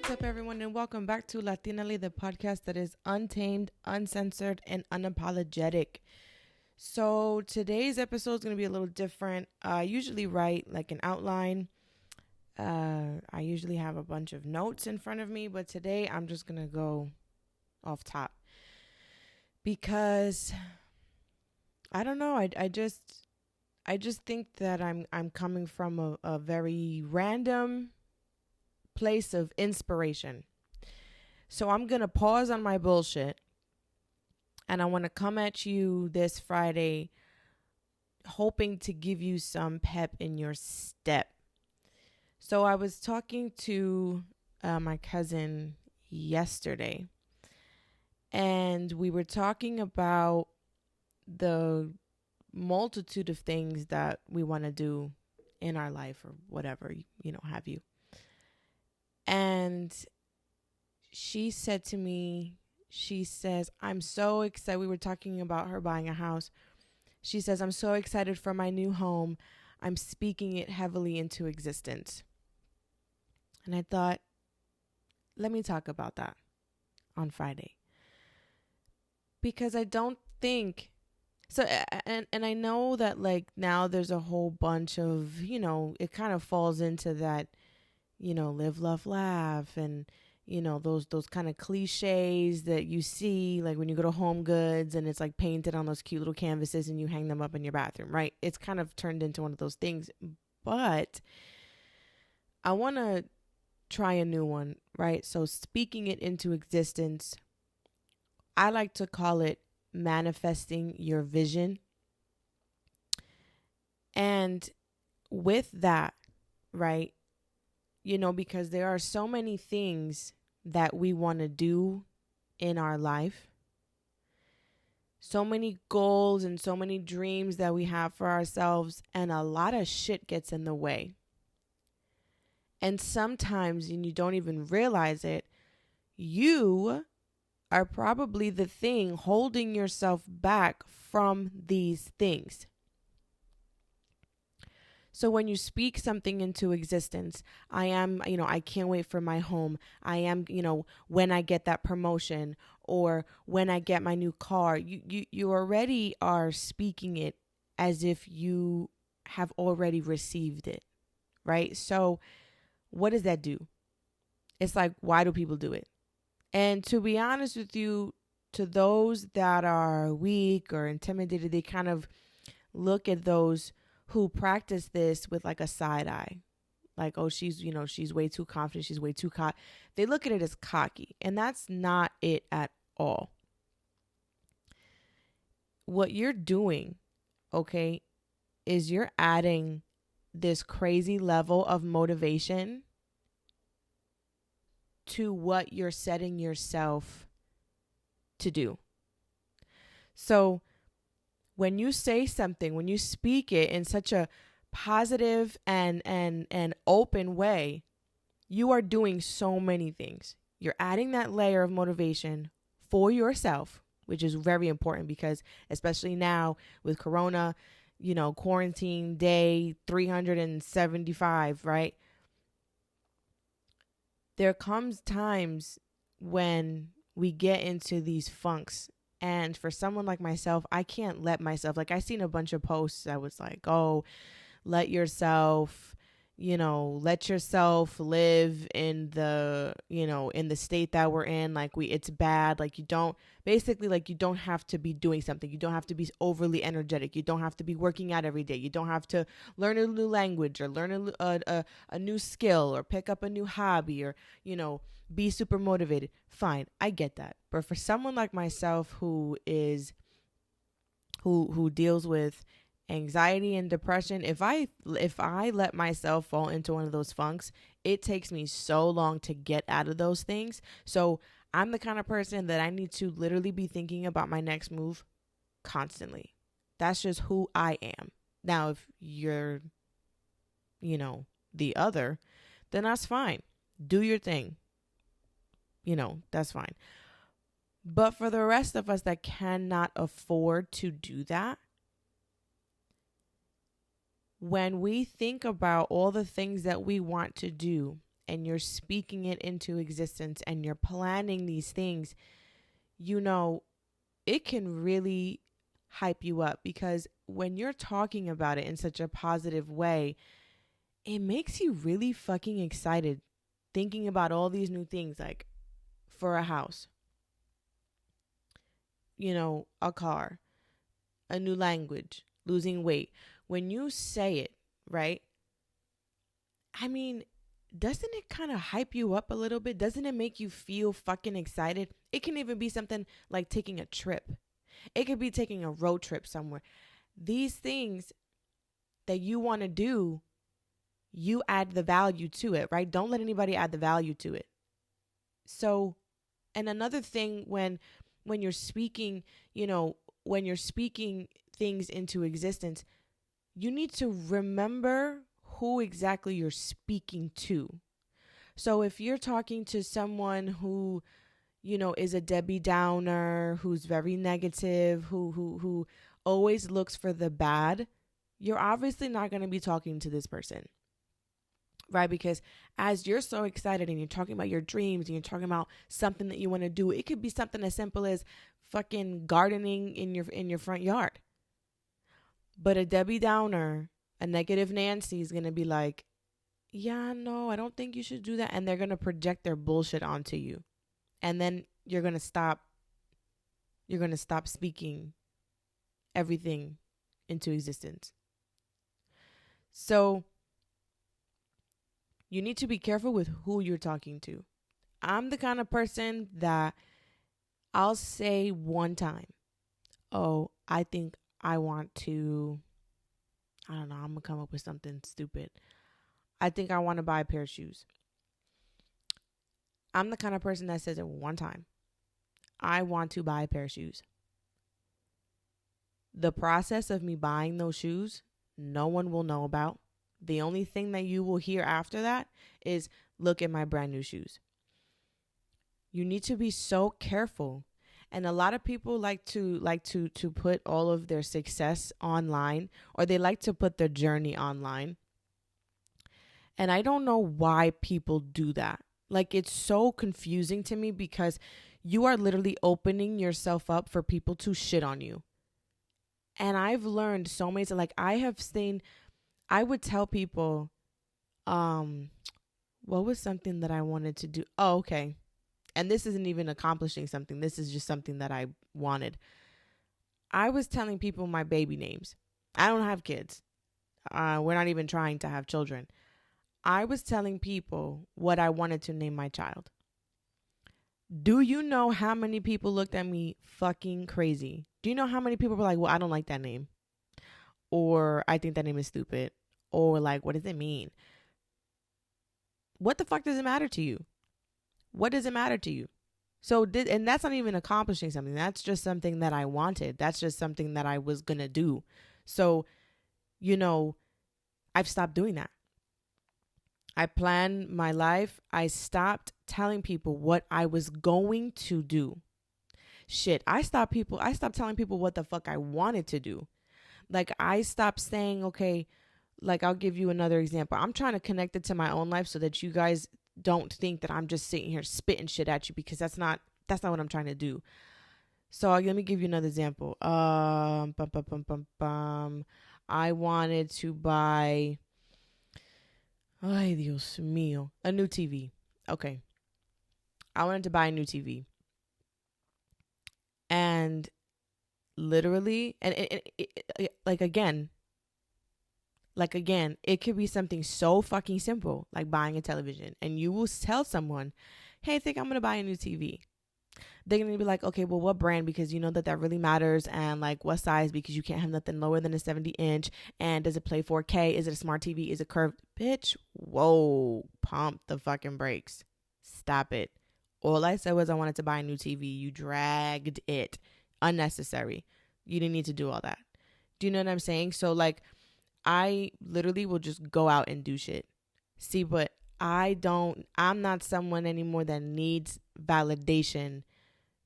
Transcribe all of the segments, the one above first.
What's up, everyone, and welcome back to Latinaly, the podcast that is untamed, uncensored, and unapologetic. So today's episode is going to be a little different. I usually write like an outline. I usually have a bunch of notes in front of me, but today I'm just going to go off top because I don't know. I just think that I'm coming from a very random place of inspiration. So I'm going to pause on my bullshit and I want to come at you this Friday hoping to give you some pep in your step. So I was talking to my cousin yesterday and we were talking about the multitude of things that we want to do in our life or whatever, have you. And she said to me, she says, I'm so excited. We were talking about her buying a house. She says, I'm so excited for my new home. I'm speaking it heavily into existence. And I thought, let me talk about that on Friday. Because I don't think, so, and I know that like now there's a whole bunch of, it kind of falls into that, live, love, laugh, and, those kind of cliches that you see, like when you go to Home Goods and it's like painted on those cute little canvases and you hang them up in your bathroom, right? It's kind of turned into one of those things. But I want to try a new one, right? So speaking it into existence, I like to call it manifesting your vision. And with that, right? Because there are so many things that we want to do in our life. So many goals and so many dreams that we have for ourselves. And a lot of shit gets in the way. And sometimes, and you don't even realize it, you are probably the thing holding yourself back from these things. So when you speak something into existence, I am, I can't wait for my home. I am, when I get that promotion or when I get my new car, you already are speaking it as if you have already received it, right? So what does that do? It's like, why do people do it? And to be honest with you, to those that are weak or intimidated, they kind of look at those who practice this with like a side eye. Like, oh, she's way too confident. She's way too cocky. They look at it as cocky. And that's not it at all. What you're doing, okay, is you're adding this crazy level of motivation to what you're setting yourself to do. So when you say something, when you speak it in such a positive and open way, you are doing so many things. You're adding that layer of motivation for yourself, which is very important because especially now with Corona, quarantine day 375, right? There comes times when we get into these funks. And for someone like myself, I can't let myself, like I seen a bunch of posts that was like, oh, let yourself live in the, in the state that we're in. Like it's bad. Like you don't have to be doing something. You don't have to be overly energetic. You don't have to be working out every day. You don't have to learn a new language or learn a new skill or pick up a new hobby or, be super motivated. Fine. I get that. But for someone like myself who deals with anxiety and depression, if I let myself fall into one of those funks, it takes me so long to get out of those things. So I'm the kind of person that I need to literally be thinking about my next move constantly. That's just who I am. Now, if you're, the other, then that's fine. Do your thing. That's fine. But for the rest of us that cannot afford to do that, when we think about all the things that we want to do and you're speaking it into existence and you're planning these things, you know, it can really hype you up, because when you're talking about it in such a positive way, it makes you really fucking excited thinking about all these new things, like for a house, you know, a car, a new language, losing weight. When you say it, right? I mean, doesn't it kind of hype you up a little bit? Doesn't it make you feel fucking excited? It can even be something like taking a trip. It could be taking a road trip somewhere. These things that you want to do, you add the value to it, right? Don't let anybody add the value to it. So, and another thing, when you're speaking, you know, when you're speaking things into existence, you need to remember who exactly you're speaking to. So if you're talking to someone who, you know, is a Debbie Downer, who's very negative, who always looks for the bad, you're obviously not going to be talking to this person. Right? Because as you're so excited and you're talking about your dreams and you're talking about something that you want to do, it could be something as simple as fucking gardening in your front yard. But a Debbie Downer, a negative Nancy, is going to be like, yeah, no, I don't think you should do that. And they're going to project their bullshit onto you. And then you're going to stop speaking everything into existence. So you need to be careful with who you're talking to. I'm the kind of person that I'll say one time, oh, I think I want to, I don't know, I'm going to come up with something stupid. I think I want to buy a pair of shoes. I'm the kind of person that says it one time. I want to buy a pair of shoes. The process of me buying those shoes, no one will know about. The only thing that you will hear after that is, look at my brand new shoes. You need to be so careful. And a lot of people like to put all of their success online, or they like to put their journey online. And I don't know why people do that. Like, it's so confusing to me, because you are literally opening yourself up for people to shit on you. And I've learned so many, like, I would tell people, what was something that I wanted to do? Oh, okay. And this isn't even accomplishing something. This is just something that I wanted. I was telling people my baby names. I don't have kids. We're not even trying to have children. I was telling people what I wanted to name my child. Do you know how many people looked at me fucking crazy? Do you know how many people were like, well, I don't like that name? Or I think that name is stupid. Or like, what does it mean? What the fuck does it matter to you? What does it matter to you? So, and that's not even accomplishing something. That's just something that I wanted. That's just something that I was going to do. So, you know, I've stopped doing that. I planned my life. I stopped telling people what I was going to do. Shit, I stopped telling people what the fuck I wanted to do. Like, I stopped saying, okay, like, I'll give you another example. I'm trying to connect it to my own life so that you guys don't think that I'm just sitting here spitting shit at you, because that's not what I'm trying to do. So let me give you another example. I wanted to buy, ay Dios mío, a new TV. Okay. I wanted to buy a new TV. And literally, and it could be something so fucking simple, like buying a television. And you will tell someone, hey, I think I'm going to buy a new TV. They're going to be like, okay, well, what brand? Because you know that really matters. And like, what size? Because you can't have nothing lower than a 70-inch. And does it play 4K? Is it a smart TV? Is it curved? Bitch, whoa, pump the fucking brakes. Stop it. All I said was I wanted to buy a new TV. You dragged it. Unnecessary. You didn't need to do all that. Do you know what I'm saying? So like, I literally will just go out and do shit. See, but I'm not someone anymore that needs validation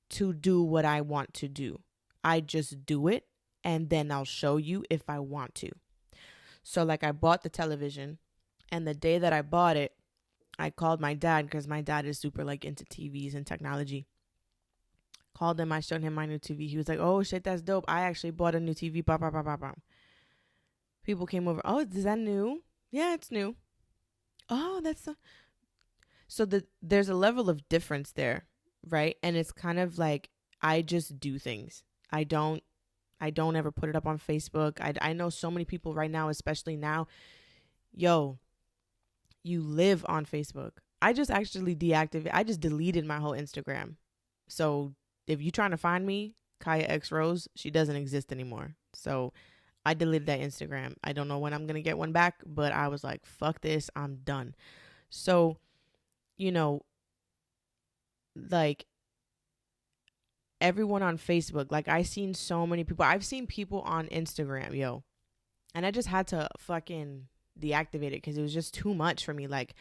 to do what I want to do. I just do it, and then I'll show you if I want to. So like, I bought the television, and the day that I bought it, I called my dad because my dad is super like into TVs and technology. Called him. I showed him my new TV. He was like, "Oh shit, that's dope. I actually bought a new TV." Bah, bah, bah, bah, bah. People came over. "Oh, is that new?" "Yeah, it's new." "Oh, that's so there's a level of difference there, right?" And it's kind of like I just do things. I don't ever put it up on Facebook. I know so many people right now, especially now. Yo, you live on Facebook. I just actually I just deleted my whole Instagram. So if you're trying to find me, Kiah X Rose, she doesn't exist anymore. So I deleted that Instagram. I don't know when I'm going to get one back, but I was like, fuck this. I'm done. So, you know, like everyone on Facebook, like I've seen so many people. I've seen people on Instagram, yo. And I just had to fucking deactivate it because it was just too much for me. Like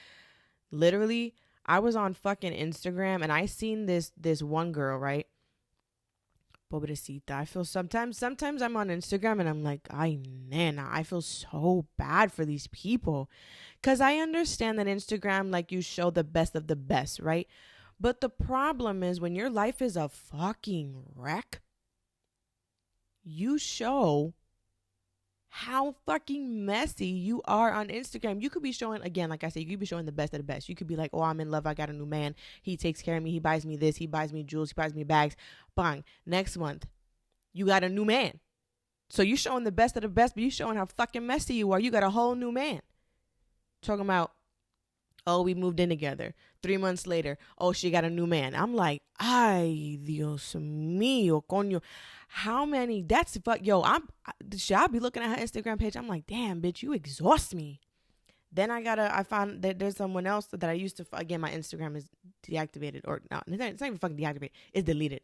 literally, I was on fucking Instagram and I seen this one girl, right? Pobrecita. I feel sometimes I'm on Instagram and I'm like, ay nena, I feel so bad for these people. Cause I understand that Instagram, like you show the best of the best, right? But the problem is when your life is a fucking wreck, you show how fucking messy you are on Instagram. You could be showing, again, like I said, you could be showing the best of the best. You could be like, oh, I'm in love. I got a new man. He takes care of me. He buys me this. He buys me jewels. He buys me bags. Bang. Next month, you got a new man. So you showing the best of the best, but you showing how fucking messy you are. You got a whole new man. Talking about, oh, we moved in together. 3 months later, oh, she got a new man. I'm like, ay, Dios mío, coño. How many? That's fuck. Yo, I'll be looking at her Instagram page. I'm like, damn, bitch, you exhaust me. Then I found that there's someone else that I used to, again, my Instagram is deactivated or no, it's not even fucking deactivated. It's deleted.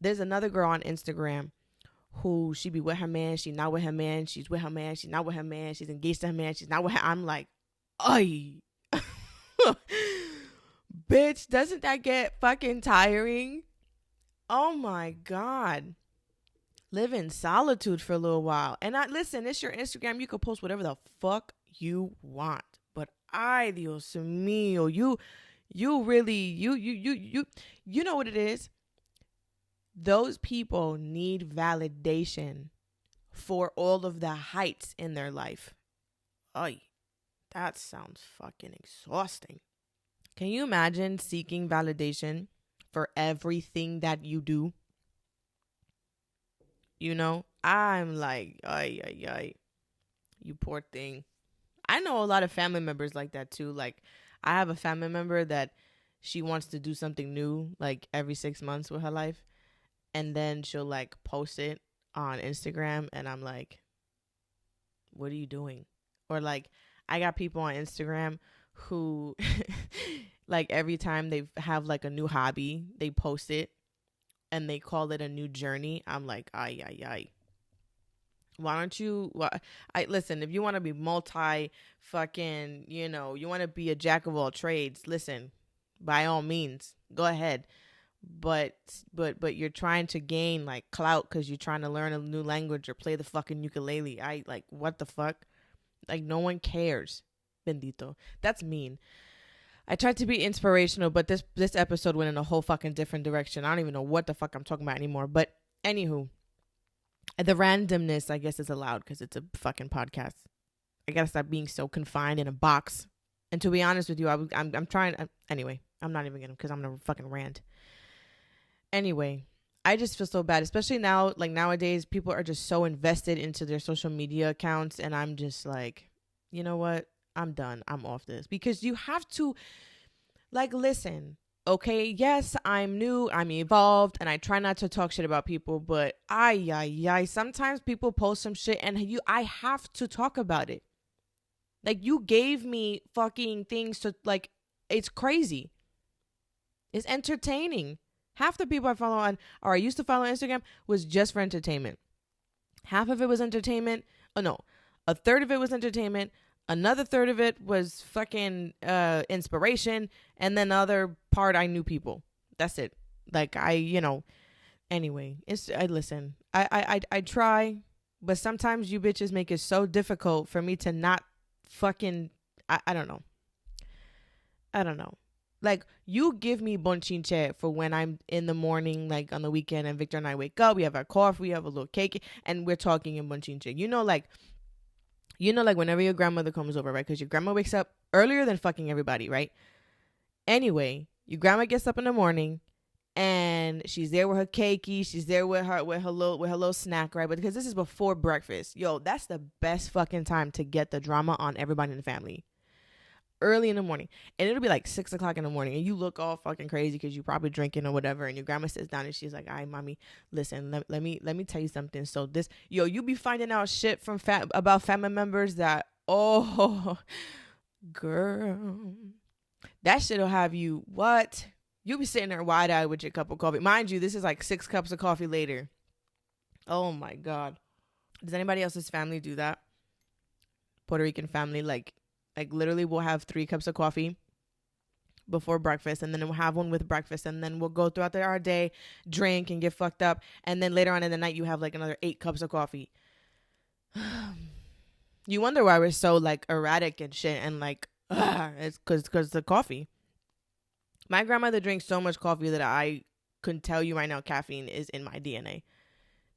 There's another girl on Instagram who she be with her man. She not with her man. She's with her man. She's not with her man. She's engaged to her man. She's not with her. I'm like, ay. Bitch, doesn't that get fucking tiring? Oh my God. Live in solitude for a little while. And listen, it's your Instagram. You can post whatever the fuck you want. But ay, Dios mío, you really, you know what it is? Those people need validation for all of the heights in their life. Ay, that sounds fucking exhausting. Can you imagine seeking validation for everything that you do? You know, I'm like, ay, ay, ay, you poor thing. I know a lot of family members like that too. Like, I have a family member that she wants to do something new, like every 6 months with her life. And then she'll like post it on Instagram. And I'm like, what are you doing? Or like, I got people on Instagram who like every time they have like a new hobby, they post it and they call it a new journey. I'm like, ay, ay, ay. Why don't you, listen, if you want to be multi fucking, you know, you want to be a jack of all trades, listen, by all means, go ahead. But you're trying to gain like clout because you're trying to learn a new language or play the fucking ukulele. I like, what the fuck? Like, no one cares. Bendito. That's mean. I tried to be inspirational, but this episode went in a whole fucking different direction. I don't even know what the fuck I'm talking about anymore. But anywho, the randomness, I guess, is allowed because it's a fucking podcast. I gotta stop being so confined in a box. And to be honest with you, I'm trying. Anyway, I'm not even gonna because I'm gonna fucking rant. Anyway, I just feel so bad, especially now. Like nowadays, people are just so invested into their social media accounts, and I'm just like, you know what? I'm done. I'm off this because you have to, like, listen. Okay, yes, I'm new, I'm evolved, and I try not to talk shit about people, but sometimes people post some shit and I have to talk about it. Like, you gave me fucking things to, like, it's crazy. It's entertaining. Half the people I follow on, or I used to follow on Instagram, was just for entertainment. Half of it was entertainment. Oh, no. A third of it was entertainment. Another third of it was fucking inspiration. And then the other part, I knew people. That's it. Like, anyway, listen, I try, but sometimes you bitches make it so difficult for me to not fucking, I don't know. I don't know. Like, you give me bonchinche for when I'm in the morning, like on the weekend, and Victor and I wake up, we have our coffee, we have a little cake, and we're talking in bonchinche. Like whenever your grandmother comes over, right? Because your grandma wakes up earlier than fucking everybody, right? Anyway, your grandma gets up in the morning and she's there with her cakey, she's there with her little snack, right? But because this is before breakfast, yo, that's the best fucking time to get the drama on everybody in the family. Early in the morning, and it'll be like 6 o'clock in the morning, and you look all fucking crazy because you probably drinking or whatever, and your grandma sits down and she's like, "All right, mommy, listen, let me tell you something. So this, yo, you be finding out shit from about family members that, oh, girl, that shit'll have you what? You'll be sitting there wide eyed with your cup of coffee. Mind you, this is like 6 cups of coffee later. Oh my god, does anybody else's family do that? Puerto Rican family, like literally we'll have 3 cups of coffee before breakfast, and then we'll have one with breakfast, and then we'll go throughout our day, drink and get fucked up, and then later on in the night you have like another 8 cups of coffee. You wonder why we're so like erratic and shit, and like it's because the coffee. My grandmother drinks so much coffee that I can tell you right now caffeine is in my DNA.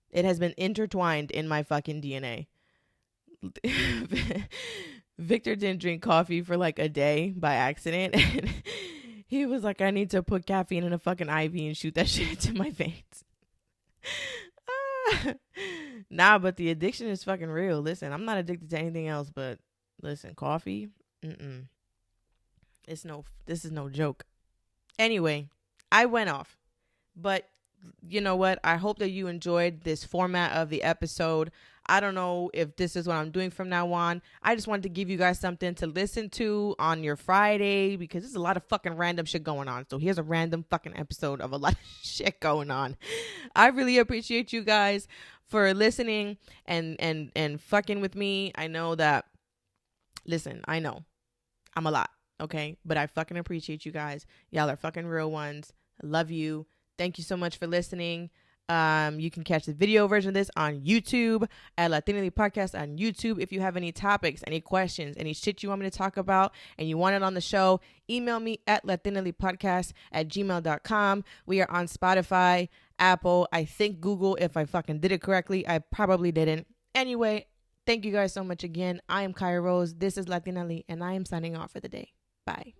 It has been intertwined in my fucking DNA. Victor didn't drink coffee for like a day by accident, and he was like, I need to put caffeine in a fucking IV and shoot that shit into my veins. Nah, but the addiction is fucking real. Listen, I'm not addicted to anything else, but listen, coffee, this is no joke. Anyway, I went off, but you know what? I hope that you enjoyed this format of the episode. I don't know if this is what I'm doing from now on. I just wanted to give you guys something to listen to on your Friday because there's a lot of fucking random shit going on. So here's a random fucking episode of a lot of shit going on. I really appreciate you guys for listening and fucking with me. I know that, listen, I know I'm a lot, okay? But I fucking appreciate you guys. Y'all are fucking real ones. I love you. Thank you so much for listening. You can catch the video version of this on YouTube at Latinaly Podcast on YouTube. If you have any topics, any questions, any shit you want me to talk about and you want it on the show, email me at latinalypodcast@gmail.com. We are on Spotify, Apple, I think Google. If I fucking did it correctly, I probably didn't. Anyway, thank you guys so much again. I am Kiah Rose. This is Latinaly, and I am signing off for the day. Bye.